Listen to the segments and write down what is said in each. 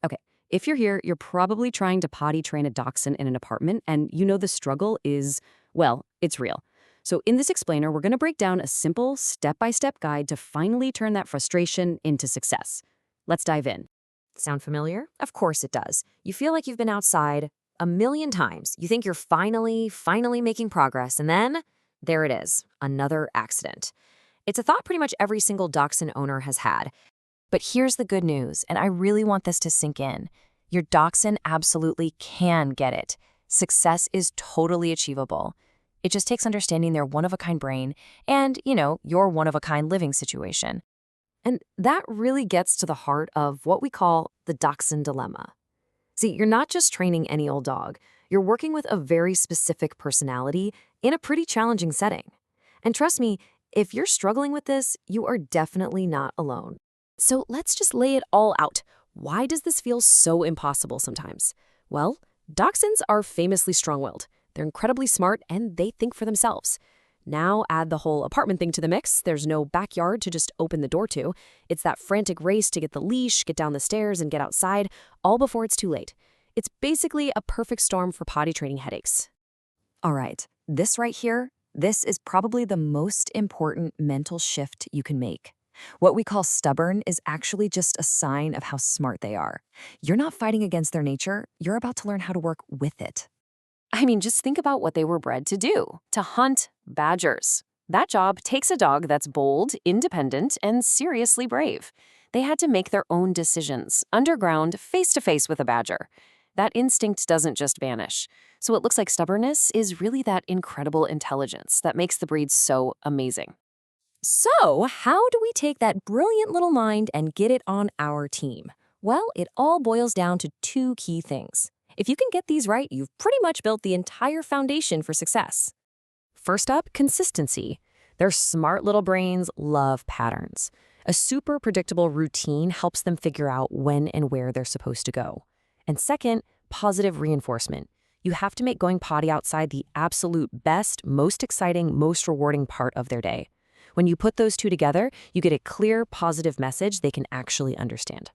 Okay, if you're here, you're probably trying to potty train a dachshund in an apartment, and you know the struggle is, well, it's real. So in this explainer, we're going to break down a simple, step-by-step guide to finally turn that frustration into success. Let's dive in. Sound familiar? Of course it does. You feel like you've been outside a million times. You think you're finally making progress, and then there it is, another accident. It's a thought pretty much every single dachshund owner has had. But here's the good news, and I really want this to sink in. Your dachshund absolutely can get it. Success is totally achievable. It just takes understanding their one-of-a-kind brain and, your one-of-a-kind living situation. And that really gets to the heart of what we call the dachshund dilemma. See, you're not just training any old dog. You're working with a very specific personality in a pretty challenging setting. And trust me, if you're struggling with this, you are definitely not alone. So let's just lay it all out. Why does this feel so impossible sometimes? Well, dachshunds are famously strong-willed. They're incredibly smart and they think for themselves. Now add the whole apartment thing to the mix. There's no backyard to just open the door to. It's that frantic race to get the leash, get down the stairs, and get outside, all before it's too late. It's basically a perfect storm for potty training headaches. All right, this right here, this is probably the most important mental shift you can make. What we call stubborn is actually just a sign of how smart they are. You're not fighting against their nature, you're about to learn how to work with it. I mean, just think about what they were bred to do, to hunt badgers. That job takes a dog that's bold, independent, and seriously brave. They had to make their own decisions, underground, face-to-face with a badger. That instinct doesn't just vanish. So it looks like stubbornness is really that incredible intelligence that makes the breed so amazing. So, how do we take that brilliant little mind and get it on our team? Well, it all boils down to two key things. If you can get these right, you've pretty much built the entire foundation for success. First up, consistency. Their smart little brains love patterns. A super predictable routine helps them figure out when and where they're supposed to go. And second, positive reinforcement. You have to make going potty outside the absolute best, most exciting, most rewarding part of their day. When you put those two together, you get a clear, positive message they can actually understand.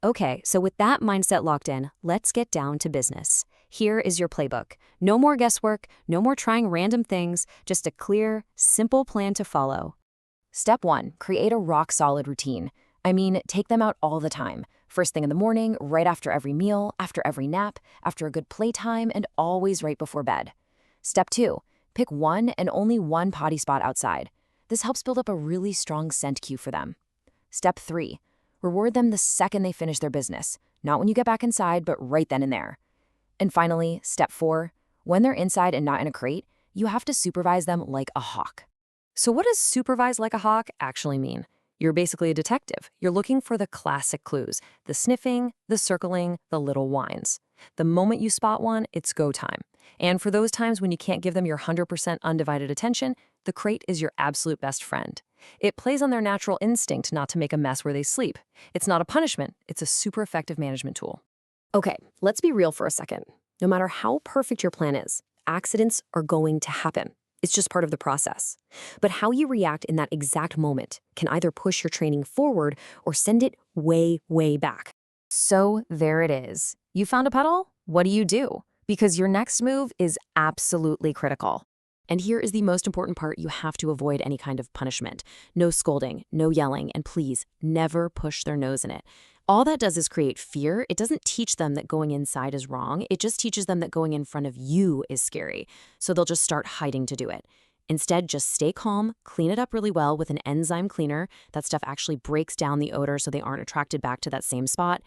Okay, so with that mindset locked in, let's get down to business. Here is your playbook. No more guesswork, no more trying random things, just a clear, simple plan to follow. Step 1, create a rock-solid routine. I mean, take them out all the time. First thing in the morning, right after every meal, after every nap, after a good playtime, and always right before bed. Step 2, pick one and only one potty spot outside. This helps build up a really strong scent cue for them. Step 3, reward them the second they finish their business, not when you get back inside, but right then and there. And finally, step 4, when they're inside and not in a crate, you have to supervise them like a hawk. So what does supervise like a hawk actually mean? You're basically a detective. You're looking for the classic clues, the sniffing, the circling, the little whines. The moment you spot one, it's go time. And for those times when you can't give them your 100% undivided attention, the crate is your absolute best friend. It plays on their natural instinct not to make a mess where they sleep. It's not a punishment, it's a super effective management tool. Okay, let's be real for a second. No matter how perfect your plan is, accidents are going to happen. It's just part of the process. But how you react in that exact moment can either push your training forward or send it way, way back. So there it is. You found a puddle? What do you do? Because your next move is absolutely critical. And here is the most important part: you have to avoid any kind of punishment. No scolding, no yelling, and please never push their nose in it. All that does is create fear. It doesn't teach them that going inside is wrong. It just teaches them that going in front of you is scary. So they'll just start hiding to do it. Instead, just stay calm, clean it up really well with an enzyme cleaner. That stuff actually breaks down the odor so they aren't attracted back to that same spot.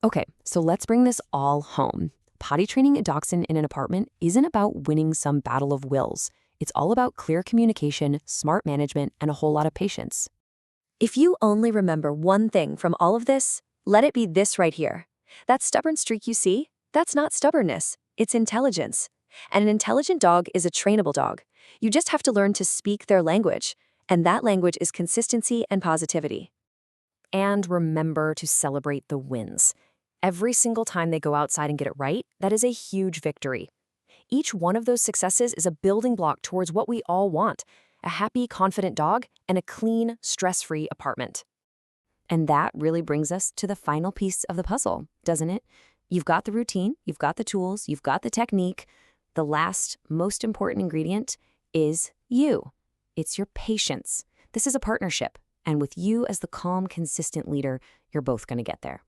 Okay, so let's bring this all home. Potty training a dachshund in an apartment isn't about winning some battle of wills. It's all about clear communication, smart management, and a whole lot of patience. If you only remember one thing from all of this, let it be this right here. That stubborn streak you see, that's not stubbornness, it's intelligence. And an intelligent dog is a trainable dog. You just have to learn to speak their language, and that language is consistency and positivity. And remember to celebrate the wins. Every single time they go outside and get it right, that is a huge victory. Each one of those successes is a building block towards what we all want: a happy, confident dog and a clean, stress-free apartment. And that really brings us to the final piece of the puzzle, doesn't it? You've got the routine, you've got the tools, you've got the technique. The last, most important ingredient is you. It's your patience. This is a partnership. And with you as the calm, consistent leader, you're both going to get there.